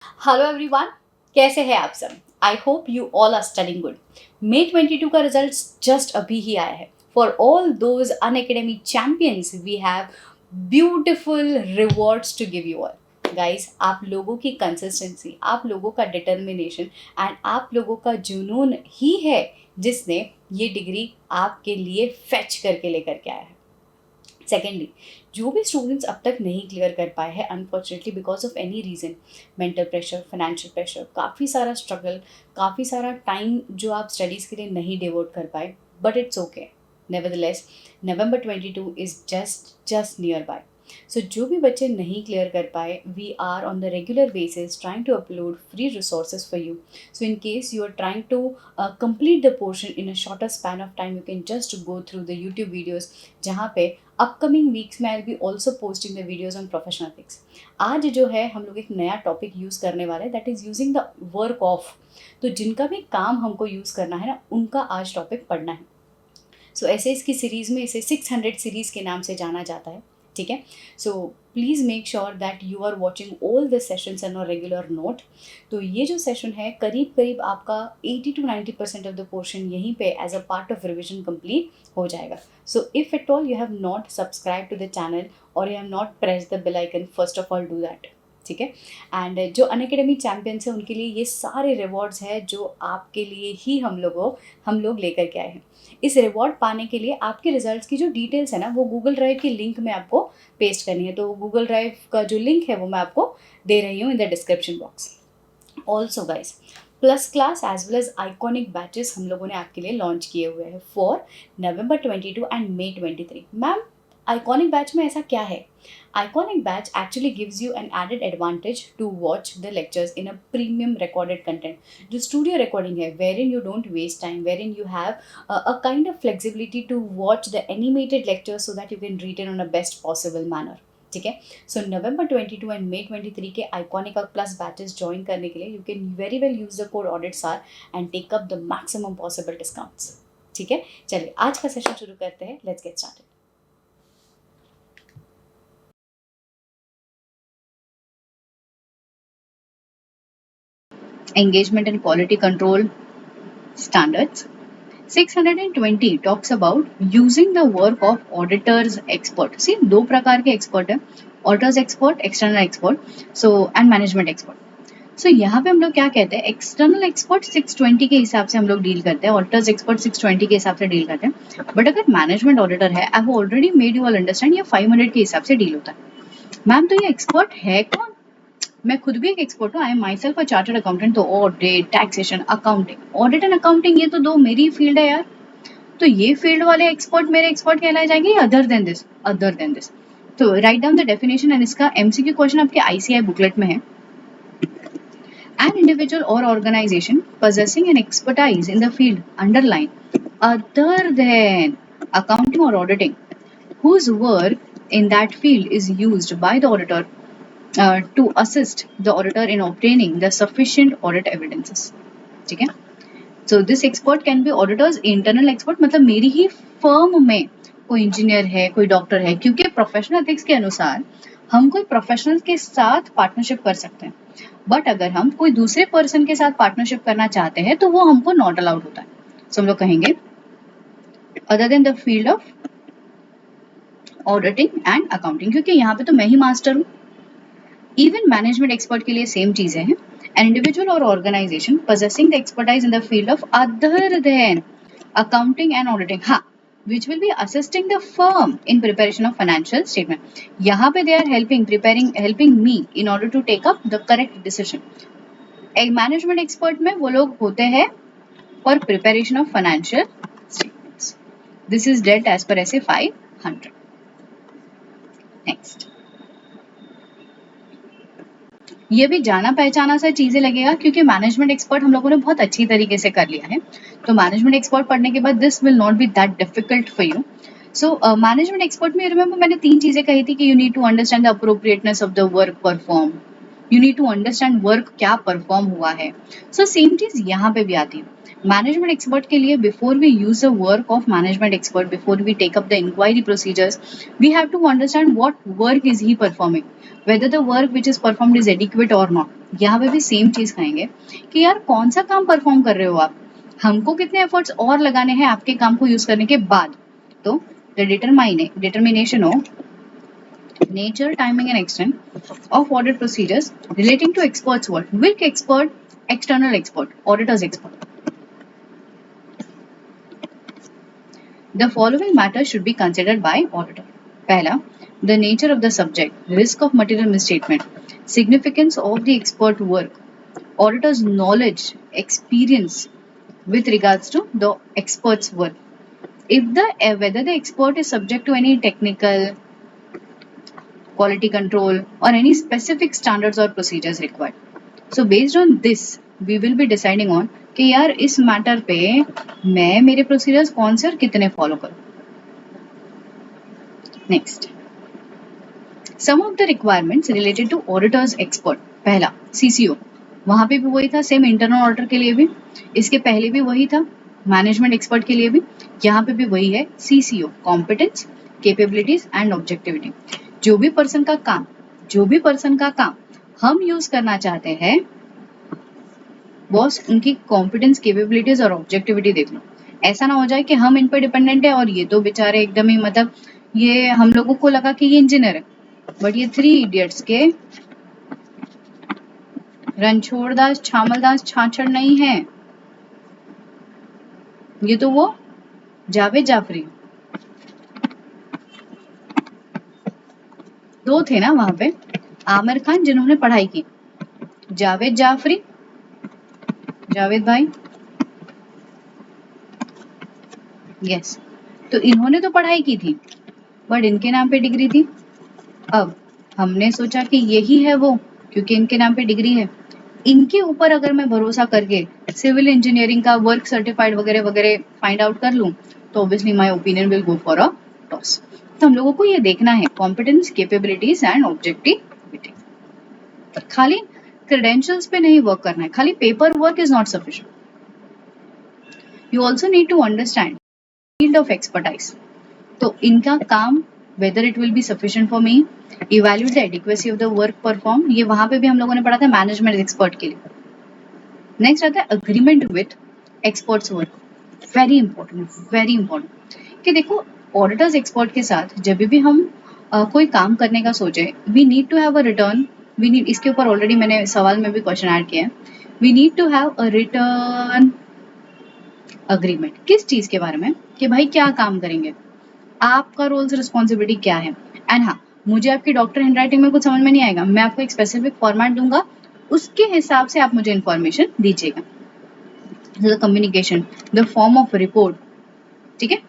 Hello everyone, कैसे हैं आप सब? I hope you all are studying good. May 22 का रिजल्ट जस्ट अभी ही आया है। For all those Unacademy champions we have beautiful rewards to give you all. Guys, आप लोगों की कंसिस्टेंसी, आप लोगों का डिटर्मिनेशन एंड आप लोगों का जुनून ही है जिसने ये डिग्री आपके लिए फेच करके लेकर के आया है। सेकेंडली, जो भी स्टूडेंट्स अब तक नहीं क्लियर कर पाए हैं unfortunately because of any reason, mental pressure, financial pressure, काफ़ी सारा स्ट्रगल, काफ़ी सारा टाइम जो आप स्टडीज़ के लिए नहीं डिवोट कर पाए, but it's okay. Nevertheless, November 22 is just near by. So जो भी बच्चे नहीं क्लियर कर पाए, we are on the regular basis trying to upload free resources for you. So in case you are trying to complete the portion in a shorter span of time, you can just go through the YouTube videos जहाँ पे upcoming weeks में I be also posting the videos on professional ethics. आज जो है हम लोग एक नया टॉपिक यूज़ करने वाले हैं, that is using the work of. तो जिनका भी काम हमको यूज़ करना है ना, उनका आज टॉपिक पढ़ना है। सो ऐसे इसकी सीरीज़ में इसे 600 सीरीज़ के नाम से जाना जाता है। ठीक है, so please make sure that you are watching all the sessions and regular note. तो ये जो सेशन है करीब करीब आपका 80 to 90% ऑफ द पोर्शन यहीं पे as a part of revision complete हो जाएगा। So if at all you have not subscribe to the channel और you have not press the bell icon, first of all do that. ठीक है, and जो Unacademy champions हैं उनके लिए ये सारे रिवॉर्ड्स हैं जो आपके लिए ही हम लोग लेकर के आए हैं। इस रिवॉर्ड पाने के लिए आपके रिजल्ट्स की जो डिटेल्स है ना, वो गूगल ड्राइव की लिंक में आपको पेस्ट करनी है। तो गूगल ड्राइव का जो लिंक है वो मैं आपको दे रही हूँ in the description box. Also guys, plus class as well as iconic batches हम लोगों ने आपके लिए लॉन्च किए हुए हैं for November 22 and May 23। Ma'am, iconic batch में ऐसा क्या है? Iconic batch actually gives you an added advantage to watch the lectures in a premium recorded content. जो studio recording है, wherein you don't waste time, wherein you have a kind of flexibility to watch the animated lectures so that you can retain on a best possible manner. ठीक है, सो नवंबर 22 and May 23 के iconic और plus batches join करने के लिए you can very well use the code audit sar and take up the maximum possible discounts. ठीक है, चलिए आज का सेशन शुरू करते हैं। Let's get started. Engagement and quality control standards. 620 talks about using the work of auditors expert. See, दो प्रकार के expert है, auditors expert, external expert, so and management expert. So यहाँ पे हम लोग क्या कहते हैं, एक्सटर्नल एक्सपर्ट 620 के हिसाब से हम लोग डील करते हैं, ऑडिटर्स एक्सपर्ट 620 के हिसाब से डील करते हैं। बट अगर मैनेजमेंट ऑडिटर है, I have already made you all understand, ये 500 के हिसाब से डील होता है। मैम, तो ये एक्सपर्ट है कौन? मैं खुद भी एक एक्सपर्ट हूँ। I am myself a chartered accountant. तो audit, taxation, accounting, audit and accounting ये तो दो मेरी फील्ड है यार। तो ये फील्ड वाले एक्सपर्ट मेरे एक्सपर्ट कहलाए जाएंगे, other than this, other than this. तो write down the definition and इसका एमसीक्यू क्वेश्चन आपके आईसीआई बुकलेट में है। An individual or organization possessing an expertise in the field underline other than accounting or auditing, whose work in that field is used by the auditor to assist the auditor in obtaining the sufficient audit evidences. ठीक है, so this expert can be auditors internal expert, मतलब मेरी ही firm में कोई engineer है, कोई doctor है, क्योंकि प्रोफेशनल एथिक्स के अनुसार हम कोई प्रोफेशनल के साथ पार्टनरशिप कर सकते हैं, बट अगर हम कोई दूसरे पर्सन के साथ पार्टनरशिप करना चाहते हैं तो वो हमको नॉट अलाउड होता है। सो हम लोग कहेंगे other than the field of auditing and accounting, क्योंकि यहाँ पे तो मैं ही मास्टर हूँ। इवन मैनेजमेंट एक्सपर्ट के लिए सेम चीजें हैं। एन इंडिविजुअल और organisation possessing the expertise in the field of other than accounting and auditing, हाँ, which will be assisting the firm in preparation of financial statement. यहाँ पे they are helping me in order to take up the correct decision. एक management expert में वो लोग होते हैं for preparation of financial statements. This is dealt as per SA 500। Next, ये भी जाना पहचाना सा चीजें लगेगा क्योंकि मैनेजमेंट एक्सपर्ट हम लोगों ने बहुत अच्छी तरीके से कर लिया है। तो मैनेजमेंट एक्सपर्ट पढ़ने के बाद this will not be that difficult for you. So management expert में रिमेंबर मैंने तीन चीजें कही थी कि you need to understand the appropriateness of the work perform, you need to understand work क्या परफॉर्म हुआ है. सो सेम चीज यहाँ पे भी आती है. मैनेजमेंट एक्सपर्ट के लिए before we use the work of management expert, before we take up the inquiry procedures, we have to understand what work is he performing, whether the work which is performed is adequate और not. यहाँ पे भी same चीज कहेंगे कि यार कौन सा काम परफॉर्म कर रहे हो आप, हमको कितने एफर्ट्स और लगाने हैं आपके काम को यूज करने के बाद. तो the determination of nature, timing and extent of audit procedures relating to experts work. Which expert? External expert, auditor's expert. The following matters should be considered by auditor. पहला, the nature of the subject, risk of material misstatement, significance of the expert work, auditor's knowledge, experience with regards to the expert's work. If the whether the expert is subject to any technical, quality control or any specific standards or procedures required. So based on this, we will be deciding on कि यार इस matter पे मैं मेरे procedures कौन से और कितने फॉलो करूं. Next, some of the requirements related to auditors expert. पहला, सीसीओ. वहां पे भी वही था, सेम इंटरनल ऑडिटर के लिए भी, इसके पहले भी वही था, मैनेजमेंट एक्सपर्ट के लिए भी, यहाँ पे भी वही है, CCO, competence, capabilities and objectivity. जो भी पर्सन का काम हम यूज करना चाहते हैं, बॉस उनकी कॉम्पिटेंस, कैपेबिलिटीज और ऑब्जेक्टिविटी देख लो. ऐसा ना हो जाए कि हम इन पर डिपेंडेंट है और ये तो बेचारे एकदम ही, मतलब ये हम लोगों को लगा कि ये इंजीनियर है, बट ये 3 इडियट्स के रणछोड़दास छामलदास छाछड़ नहीं है, ये तो वो जावेद जाफरी. दो थे ना वहां पे, आमिर खान जिन्होंने पढ़ाई की, जावेद जाफरी, जावेद भाई, यस. तो इन्होंने तो पढ़ाई की थी, बट इनके नाम पे डिग्री थी. अब हमने सोचा कि यही है वो, क्योंकि इनके नाम पे डिग्री है, इनके ऊपर अगर मैं भरोसा करके सिविल इंजीनियरिंग का वर्क सर्टिफाइड वगैरह वगैरह फाइंड आउट कर लूं, तो obviously my opinion will go for a toss. तो हम लोगों को ये देखना है कॉम्पिटेंस, कैपेबिलिटीज एंड ऑब्जेक्टिविटी. खाली क्रेडेंशियल्स पे नहीं वर्क करना है, खाली paper work is not sufficient. You also need to understand field of expertise. तो इनका काम, whether it will be sufficient for me, evaluate the adequacy of the work performed. ये वहां पे भी हम लोगों ने पढ़ा था मैनेजमेंट एक्सपर्ट के लिए. नेक्स्ट आता है agreement with experts work. Very important कि देखो, ऑडिटर्स एक्सपर्ट के साथ जब भी हम कोई काम करने का सोचे, we need to have a return. We need, इसके ऊपर ऑलरेडी मैंने सवाल में भी क्वेश्चन ऐड किया है, we need to have a return agreement. किस चीज के बारे में, कि भाई क्या काम करेंगे, आपका रोल्स रिस्पॉन्सिबिलिटी क्या है. एंड हाँ, मुझे आपकी डॉक्टर हैंडराइटिंग में कुछ समझ में नहीं आएगा, मैं आपको एक स्पेसिफिक फॉर्मेट दूंगा, उसके हिसाब से आप मुझे इंफॉर्मेशन दीजिएगा. The communication, the form of report. ठीक है,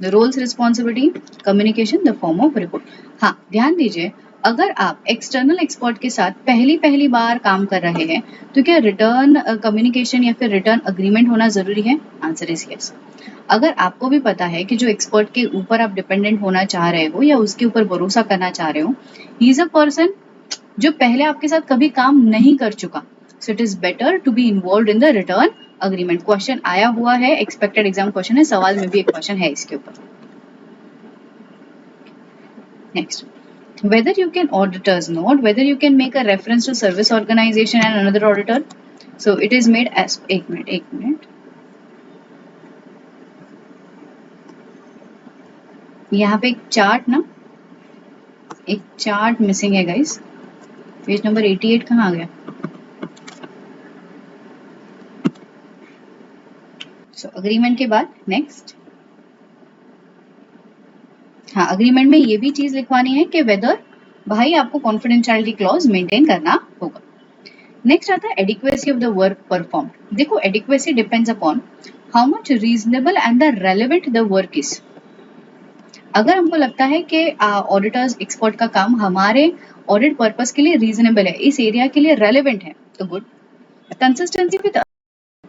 the roles responsibility, communication, the form of report. हाँ, ध्यान दीजिए, अगर आप एक्सटर्नल एक्सपर्ट के साथ पहली बार काम कर रहे हैं, तो क्या रिटर्न कम्युनिकेशन या फिर रिटर्न अग्रीमेंट होना जरूरी है? Answer is yes. अगर आपको भी पता है कि जो एक्सपर्ट के ऊपर आप डिपेंडेंट होना चाह रहे हो या उसके ऊपर भरोसा करना चाह रहे हो, ही इज अ पर्सन जो पहले आपके साथ कभी काम नहीं कर चुका, so it is better to be involve in the return agreement. Question आया हुआ है, एक्सपेक्टेड एग्जाम क्वेश्चन है, सवाल में भी एक क्वेश्चन है इसके ऊपर. Next, whether you can, auditors note, whether you can make a reference to service organization and another auditor. So it is made as, एक मिनट, यहाँ पे एक चार्ट मिसिंग है गाइस. पेज नंबर 88 कहाँ आ गया? सो अग्रीमेंट के बाद नेक्स्ट, हाँ, अग्रीमेंट में ये भी चीज लिखवानी है कि वेदर भाई आपको कॉन्फिडेंशियलिटी क्लॉज मेंटेन करना होगा. नेक्स्ट आता है adequacy of the work perform. देखो, adequacy depends upon how much reasonable and the relevant the work is. अगर हमको लगता है कि ऑडिटर्स एक्सपर्ट का काम हमारे ऑडिट पर्पस के लिए रीजनेबल है, इस एरिया के लिए रेलेवेंट है, तो गुड. Consistency with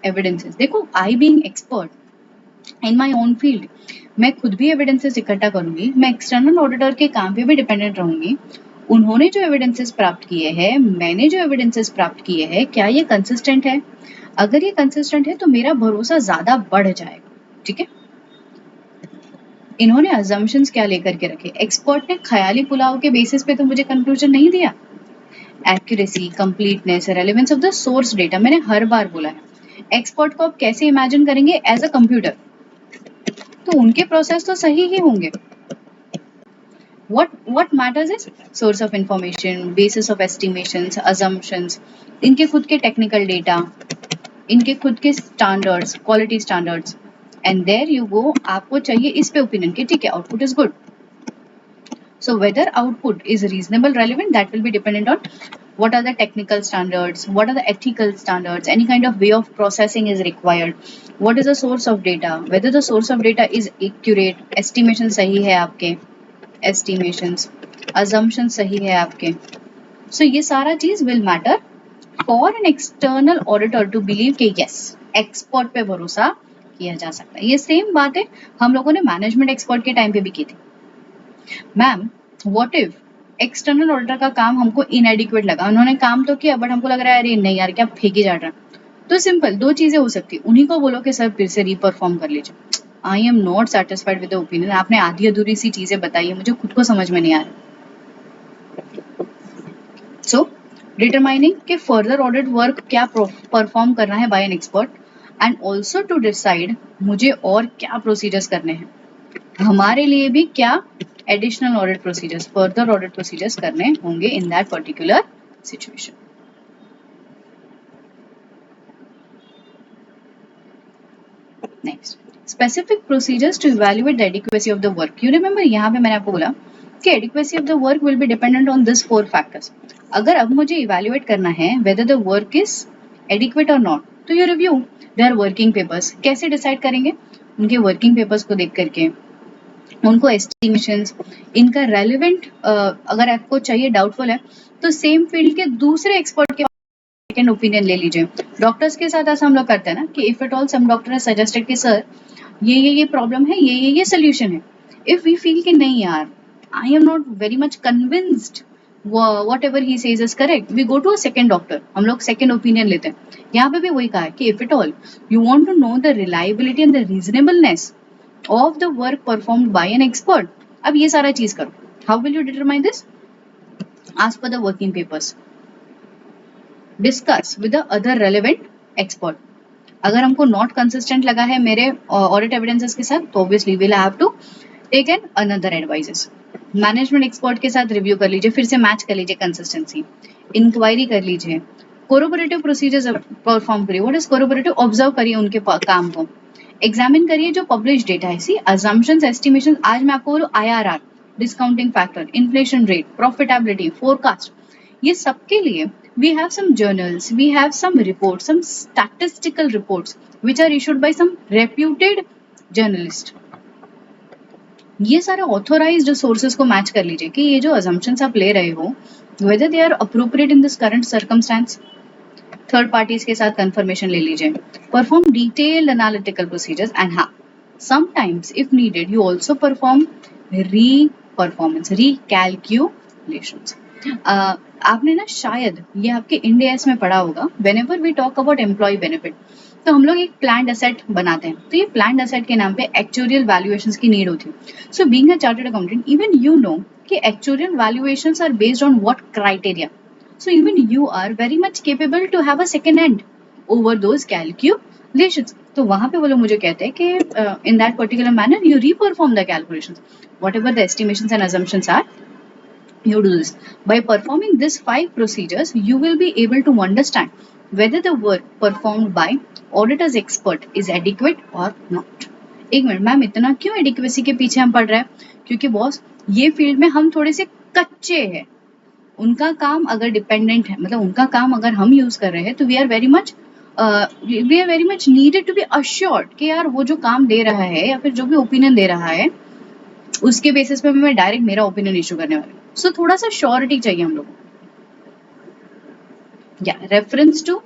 evidences. देखो, I being expert in my own field, मैं खुद भी एविडेंसेस इकट्ठा करूंगी, मैं एक्सटर्नल ऑडिटर के काम पे भी डिपेंडेंट रहूंगी, उन्होंने जो एविडेंसेस प्राप्त किए हैं, मैंने जो एविडेंसेस प्राप्त किए हैं, क्या ये कंसिस्टेंट है? अगर ये कंसिस्टेंट है तो मेरा भरोसा ज्यादा बढ़ जाएगा, ठीक है। इन्होंने अजम्पशंस क्या लेकर के रखे? एक्सपर्ट ने ख्याली पुलाव के बेसिस पे तो मुझे कंक्लूजन नहीं दिया। Accuracy, completeness, relevance of the source data, मैंने हर बार बोला है। एक्सपर्ट को आप कैसे इमेजिन करेंगे? एज अ कंप्यूटर, तो उनके प्रोसेस तो सही ही होंगे। what matters is source of information, basis of estimations, assumptions, इनके खुद के टेक्निकल डेटा, इनके खुद के standards, quality standards, and there you go. आपको चाहिए इस पे ओपिनियन के, ठीक है, output is good. So whether output is reasonable, relevant, that will be dependent on what are the technical standards, what are the ethical standards, any kind of way of processing is required, what is the source of data, whether the source of data is accurate, estimation सही है आपके, estimations, assumptions सही है आपके। So ये सारा चीज will matter for an external auditor to believe कि yes, expert पे भरोसा किया जा सकता है। ये सेम बात है हम लोगों ने मैनेजमेंट एक्सपर्ट के टाइम पे भी की थी। Ma'am, what if external auditor का काम हमको इनएडिक्वेट लगा, उन्होंने काम तो किया बट हमको लग रहा है अरे नहीं यार क्या फेंकी जा रहा है, तो सिंपल दो चीजें हो सकती, उन्हीं को बोलो कि सर फिर से रीपरफॉर्म कर लीजिए। I am not satisfied with the opinion, आपने आधी अधूरी सी चीजें बताई है, मुझे खुद को समझ में नहीं आ रहा। सो डिटरमाइनिंग कि फर्दर ऑडिट वर्क क्या परफॉर्म करना है by an expert, and also to decide मुझे और क्या प्रोसीजर्स करने हैं, हमारे लिए भी क्या additional audit procedures, further audit procedures करने होंगे in that particular situation. Next, specific procedures to evaluate the adequacy of the work. You remember यहाँ पे मैंने आपको बोला कि adequacy of the work will be dependent on this 4 factors. अगर अब मुझे इवैल्यूएट करना है whether the work is adequate और नॉट, तो you review their working papers. कैसे डिसाइड करेंगे? उनके वर्किंग पेपर्स को देख करके, उनको एस्टिमेशंस, इनका रेलेवेंट, अगर आपको चाहिए डाउटफुल है तो सेम फील्ड के दूसरे एक्सपर्ट के सेकंड ओपिनियन ले लीजिए। डॉक्टर्स के साथ ऐसा हम लोग करते हैं ना कि if at all some doctor has suggested कि सर ये प्रॉब्लम है, ये सोल्यूशन है, इफ वी फील कि नहीं यार I am not very much convinced whatever he says is correct, we go to a second doctor, हम लोग सेकंड ओपिनियन लेते हैं। यहाँ पे भी वही कहा है कि if at all you want to know the reliability and the reasonableness of the work performed by an expert, अब ये सारा चीज करो। How will you determine this? As per the working papers, discuss with the other relevant expert। अगर हमको not consistent लगा है मेरे ऑडिट एविडेंसेस के साथ, तो obviously will have to take an another advices. Management expert के साथ रिव्यू कर लीजिए, फिर से मैच कर लीजिए कंसिस्टेंसी, इंक्वायरी कर लीजिए, कोरोबोरेटिव प्रोसीजर्स परफॉर्म करिए। What is corroborative? ऑब्जर्व करिए उनके काम को, एग्जामिन करिए जो पब्लिश डेटा है। सी अजम्पशंस, एस्टिमेशन, आज मैं आपको बोलूं IRR, discounting factor, inflation rate, profitability, forecast, ये सबके लिए we have some journals, we have some reports, some statistical reports which are issued by some reputed journalist। ये सारे ऑथोराइज्ड सोर्सेज को मैच कर लीजिए कि ये जो assumptions आप ले रहे हो whether they are appropriate in this current circumstance। Third parties के साथ कंफर्मेशन ले लीजिए, perform detailed analytical procedures, and हाँ sometimes if needed you also perform reperformance, recalculations. आपने ना शायद ये आपके इंडियास में पढ़ा होगा, whenever we talk about employ benefit, तो हम लोग एक प्लान्ड एसेट बनाते हैं, तो ये प्लान्ड एसेट के नाम पे एक्चुअरियल वैल्यूएशंस की नीड होती है। So being a chartered accountant, even you know कि actuarial valuations are based on what criteria, so even you are very much capable to have a second hand over those calculations। तो वहां पे वो लोग मुझे कहते हैं कि in that particular manner you re-perform the calculations, whatever the estimations and assumptions are, you do this by performing these 5 procedures, you will be able to understand whether the work performed by auditor's expert is adequate or not। एक minute ma'am, इतना क्यों adequacy के पीछे हम पढ़ रहे हैं? क्योंकि बॉस ये फील्ड में हम थोड़े से कच्चे हैं। उनका काम अगर डिपेंडेंट है, मतलब उनका काम अगर हम यूज कर रहे हैं, तो we are very much needed to be assured कि यार वो जो काम दे रहा है या फिर जो भी ओपिनियन दे रहा है उसके बेसिस पे मैं डायरेक्ट मेरा ओपिनियन इशू करने वाली हूँ। सो थोड़ा सा श्योरिटी चाहिए हम लोगों को। या reference to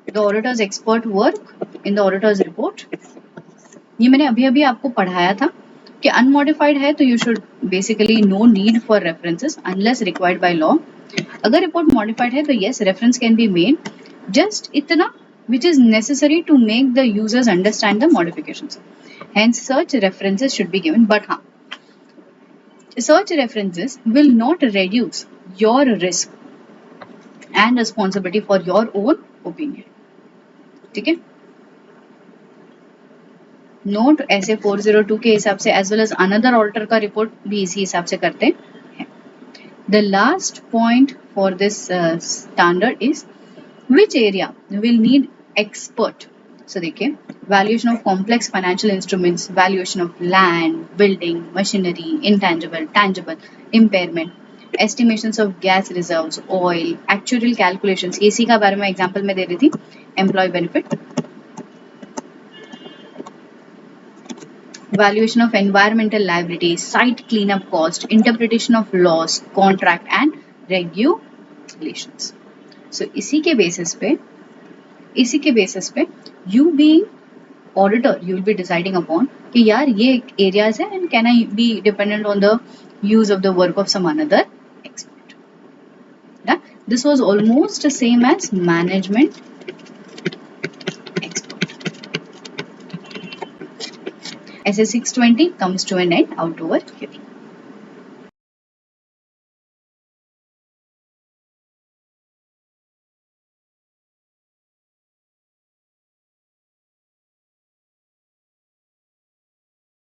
the auditor's expert work in the auditor's report, ये मैंने अभी अभी आपको पढ़ाया था कि अनमॉडिफाइड है तो you should basically no need for references unless required by law. अगर report modified है तो yes reference can be made, just इतना which is necessary to make the users understand the modifications. Hence search references should be given, but हाँ, search references will not reduce your risk and responsibility for your own opinion. ठीक है, note ऐसे 402 के हिसाब से as well as another auditor का report भी इसी हिसाब से करते हैं. The last point for this standard is which area will need expert. So देखिए, valuation of complex financial instruments, valuation of land, building, machinery, intangible, tangible, impairment, estimations of gas reserves, oil, actuarial calculations. इसी का बारे में example में दे रही थी, employ benefit, valuation of environmental liabilities, site cleanup cost, interpretation of laws, contract and regulations. So इसी के basis पे you being auditor, you will be deciding upon कि यार ये areas है and can I be dependent on the use of the work of some another expert. Yeah? This was almost the same as management expert. SS 620 comes to an end out over here.